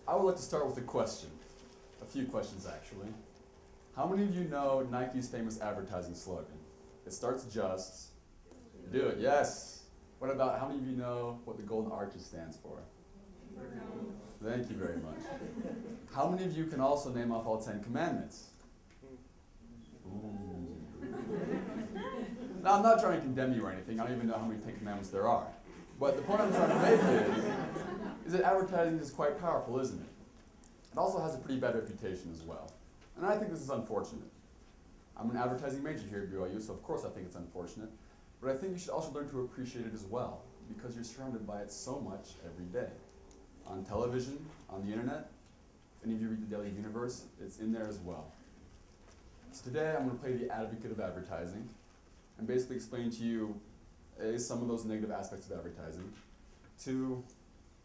I would like to start with a question. A few questions, actually. How many of you know Nike's famous advertising slogan? It starts just, do it, yes. What about, how many of you know what the golden arches stands for? Thank you very much. How many of you can also name off all 10 commandments? Ooh. Now, I'm not trying to condemn you or anything. I don't even know how many 10 commandments there are. But the point I'm trying to make is that advertising is quite powerful, isn't it? It also has a pretty bad reputation as well. And I think this is unfortunate. I'm an advertising major here at BYU, so of course I think it's unfortunate. But I think you should also learn to appreciate it as well, because you're surrounded by it so much every day. On television, on the internet, if any of you read the Daily Universe, it's in there as well. So today I'm going to play the Advocate of Advertising and basically explain to you some of those negative aspects of advertising, two,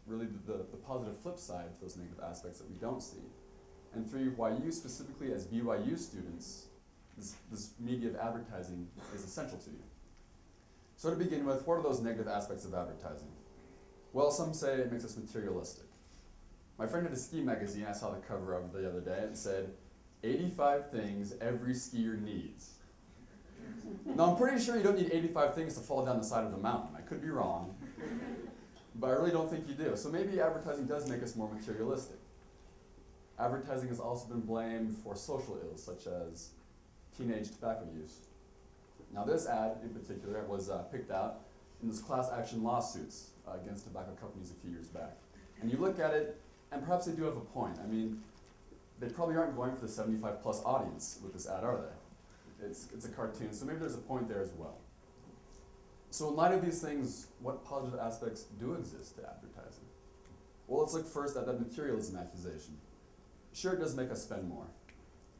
really the positive flip side to those negative aspects that we don't see, and three, why you specifically as BYU students, this media of advertising is essential to you. So to begin with, what are those negative aspects of advertising? Well, some say it makes us materialistic. My friend had a ski magazine I saw the cover of the other day and said, 85 things every skier needs. Now, I'm pretty sure you don't need 85 things to fall down the side of the mountain. I could be wrong, but I really don't think you do. So maybe advertising does make us more materialistic. Advertising has also been blamed for social ills, such as teenage tobacco use. Now, this ad in particular was picked out in those class action lawsuits against tobacco companies a few years back. And you look at it, and perhaps they do have a point. I mean, they probably aren't going for the 75-plus audience with this ad, are they? It's a cartoon, so maybe there's a point there as well. So in light of these things, what positive aspects do exist to advertising? Well, let's look first at that materialism accusation. Sure, it does make us spend more,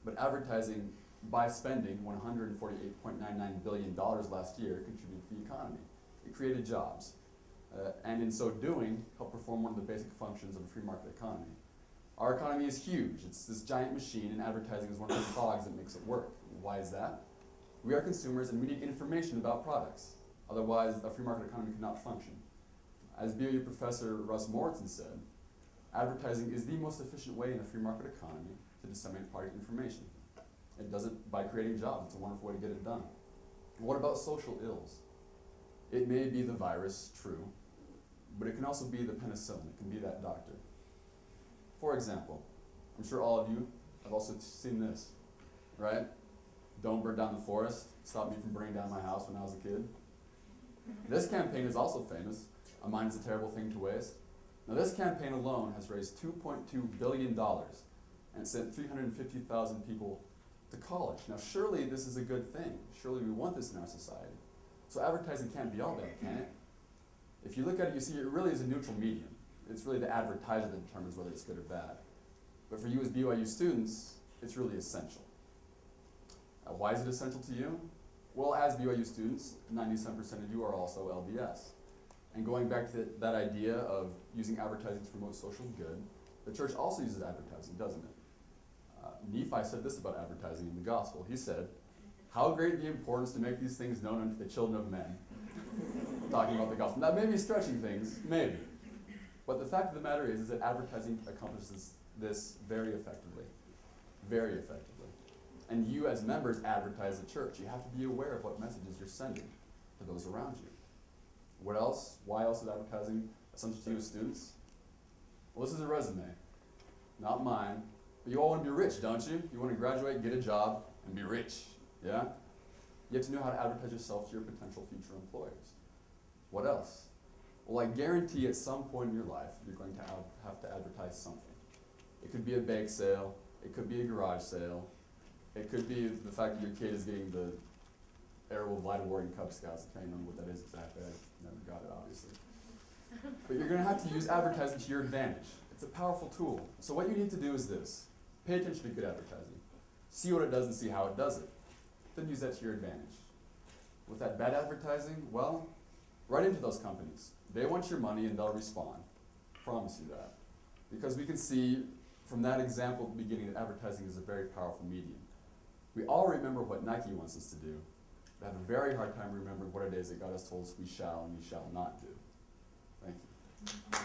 but advertising, by spending $148.99 billion last year, contributed to the economy. It created jobs, and in so doing, helped perform one of the basic functions of a free market economy. Our economy is huge. It's this giant machine, and advertising is one of the cogs that makes it work. Why is that? We are consumers, and we need information about products. Otherwise, a free market economy cannot function. As BYU professor Russ Morrison said, advertising is the most efficient way in a free market economy to disseminate product information. It does it by creating jobs. It's a wonderful way to get it done. What about social ills? It may be the virus, true, but it can also be the penicillin. It can be that doctor. For example, I'm sure all of you have also seen this, right? Don't burn down the forest. Stop me from burning down my house when I was a kid. This campaign is also famous. A mind is a terrible thing to waste. Now, this campaign alone has raised $2.2 billion and sent 350,000 people to college. Now, surely this is a good thing. Surely we want this in our society. So advertising can't be all bad, can it? If you look at it, you see it really is a neutral medium. It's really the advertiser that determines whether it's good or bad. But for you as BYU students, it's really essential. Why is it essential to you? Well, as BYU students, 97% of you are also LDS. And going back to that idea of using advertising to promote social good, the church also uses advertising, doesn't it? Nephi said this about advertising in the gospel. He said, "How great the importance to make these things known unto the children of men." Talking about the gospel. Now, maybe stretching things, maybe. But the fact of the matter is that advertising accomplishes this very effectively. Very effectively. And you as members advertise the church. You have to be aware of what messages you're sending to those around you. What else? Why else is advertising essential to you as students? Well, this is a resume. Not mine. But you all want to be rich, don't you? You want to graduate, get a job, and be rich. Yeah? You have to know how to advertise yourself to your potential future employers. What else? Well, I guarantee at some point in your life, you're going to have to advertise something. It could be a bake sale. It could be a garage sale. It could be the fact that your kid is getting the Airwolf Light Award in Cub Scouts. I can't remember what that is exactly. I never got it, obviously. But you're going to have to use advertising to your advantage. It's a powerful tool. So what you need to do is this. Pay attention to good advertising. See what it does and see how it does it. Then use that to your advantage. With that bad advertising, well, right into those companies. They want your money and they'll respond. Promise you that. Because we can see from that example at the beginning that advertising is a very powerful medium. We all remember what Nike wants us to do, but have a very hard time remembering what it is that God has told us we shall and we shall not do. Thank you.